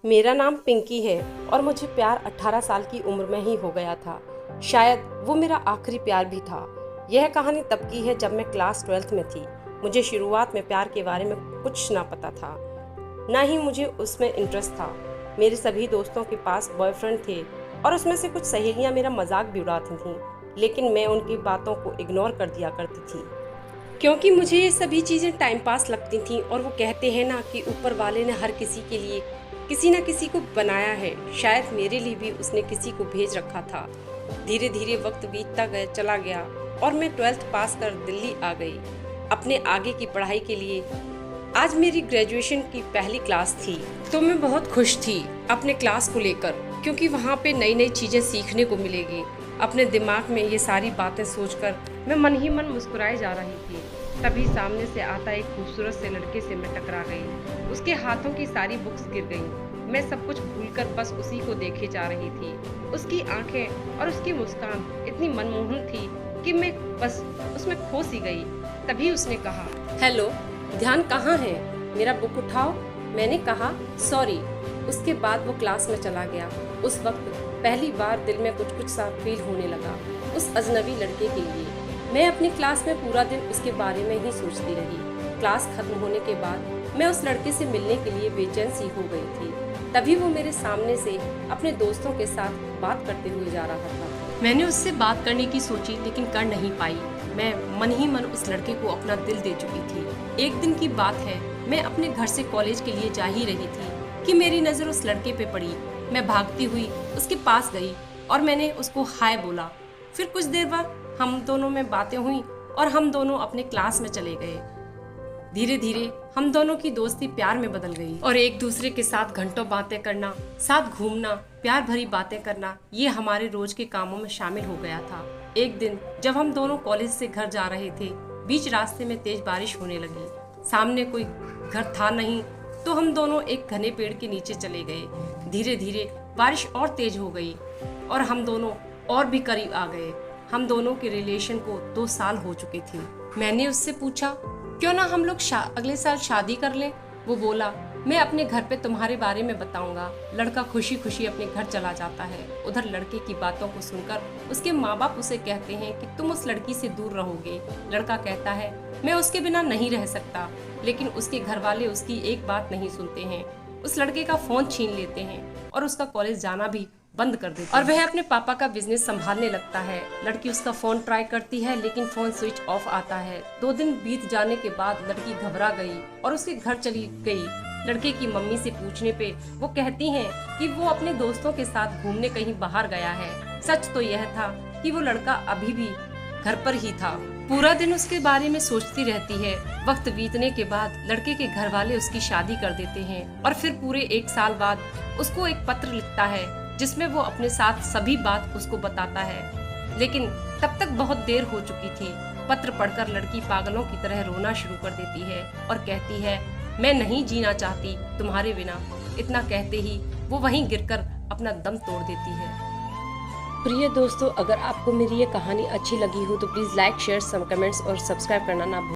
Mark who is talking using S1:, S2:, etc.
S1: मेरा नाम पिंकी है और मुझे प्यार 18 साल की उम्र में ही हो गया था। शायद वो मेरा आखिरी प्यार भी था। यह कहानी तब की है जब मैं क्लास 12th में थी। मुझे शुरुआत में प्यार के बारे में कुछ ना पता था, ना ही मुझे उसमें इंटरेस्ट था। मेरे सभी दोस्तों के पास बॉयफ्रेंड थे और उसमें से कुछ सहेलियां मेरा मजाक भी उड़ाती थीं, लेकिन मैं उनकी बातों को इग्नोर कर दिया करती थी क्योंकि मुझे ये सभी चीज़ें टाइम पास लगती थीं। और वो कहते हैं ना कि ऊपर वाले ने हर किसी के लिए किसी न किसी को बनाया है, शायद मेरे लिए भी उसने किसी को भेज रखा था। धीरे धीरे वक्त बीतता गया चला गया और मैं 12th पास कर दिल्ली आ गई अपने आगे की पढ़ाई के लिए। आज मेरी ग्रेजुएशन की पहली क्लास थी तो मैं बहुत खुश थी अपने क्लास को लेकर, क्योंकि वहाँ पे नई नई चीज़ें सीखने को मिलेगी। अपने दिमाग में ये सारी बातें सोचकर मैं मन ही मन मुस्कुराए जा रही थी। तभी सामने से आता एक खूबसूरत से लड़के से मैं टकरा गई। उसके हाथों की सारी बुक्स गिर गईं। मैं सब कुछ भूलकर बस उसी को देखे जा रही थी। उसकी आंखें और उसकी मुस्कान इतनी मनमोहन थी कि मैं बस उसमें खो सी गई। तभी उसने कहा, हेलो, ध्यान कहाँ है, मेरा बुक उठाओ। मैंने कहा सॉरी। उसके बाद वो क्लास में चला गया। उस वक्त पहली बार दिल में कुछ सा फील होने लगा उस अजनबी लड़के के लिए। मैं अपनी क्लास में पूरा दिन उसके बारे में ही सोचती रही। क्लास खत्म होने के बाद मैं उस लड़के से मिलने के लिए बेचैन सी हो गई थी। तभी वो मेरे सामने से अपने दोस्तों के साथ बात करते हुए जा रहा था। मैंने उससे बात करने की सोची, लेकिन कर नहीं पाई। मैं मन ही मन उस लड़के को अपना दिल दे चुकी थी। एक दिन की बात है, मैं अपने घर से कॉलेज के लिए जा ही रही थी कि मेरी नज़र उस लड़के पे पड़ी। मैं भागती हुई उसके पास गई और मैंने उसको हाय बोला। फिर कुछ देर बाद हम दोनों में बातें हुई और हम दोनों अपने क्लास में चले गए। धीरे धीरे हम दोनों की दोस्ती प्यार में बदल गई और एक दूसरे के साथ घंटों बातें करना, साथ घूमना, प्यार भरी बातें करना, ये हमारे रोज के कामों में शामिल हो गया था। एक दिन जब हम दोनों कॉलेज से घर जा रहे थे, बीच रास्ते में तेज बारिश होने लगी। सामने कोई घर था नहीं, तो हम दोनों एक घने पेड़ के नीचे चले गए। धीरे धीरे बारिश और तेज हो गई और हम दोनों और भी करीब आ गए। हम दोनों के रिलेशन को 2 साल हो चुके थे। मैंने उससे पूछा, क्यों ना हम लोग अगले साल शादी कर लें। वो बोला, मैं अपने घर पे तुम्हारे बारे में बताऊंगा। लड़का खुशी खुशी अपने घर चला जाता है। उधर लड़के की बातों को सुनकर उसके माँ बाप उसे कहते हैं कि तुम उस लड़की से दूर रहोगे। लड़का कहता है, मैं उसके बिना नहीं रह सकता, लेकिन उसके घर वाले उसकी एक बात नहीं सुनते हैं। उस लड़के का फोन छीन लेते हैं और उसका कॉलेज जाना भी बंद कर देते और वह अपने पापा का बिजनेस संभालने लगता है। लड़की उसका फोन ट्राई करती है, लेकिन फोन स्विच ऑफ आता है। 2 दिन बीत जाने के बाद लड़की घबरा गई और उसके घर चली गई। लड़के की मम्मी से पूछने पे वो कहती हैं कि वो अपने दोस्तों के साथ घूमने कहीं बाहर गया है। सच तो यह था कि वो लड़का अभी भी घर पर ही था। पूरा दिन उसके बारे में सोचती रहती है। वक्त बीतने के बाद लड़के के घर वाले उसकी शादी कर देते हैं और फिर पूरे 1 साल बाद उसको एक पत्र लिखता है जिसमें वो अपने साथ सभी बात उसको बताता है। लेकिन तब तक बहुत देर हो चुकी थी। पत्र पढ़कर लड़की पागलों की तरह रोना शुरू कर देती है और कहती है, मैं नहीं जीना चाहती तुम्हारे बिना। इतना कहते ही वो वहीं गिरकर अपना दम तोड़ देती है। प्रिय दोस्तों, अगर आपको मेरी ये कहानी अच्छी लगी हो तो प्लीज़ लाइक, शेयर, कमेंट्स और सब्सक्राइब करना ना भूलें।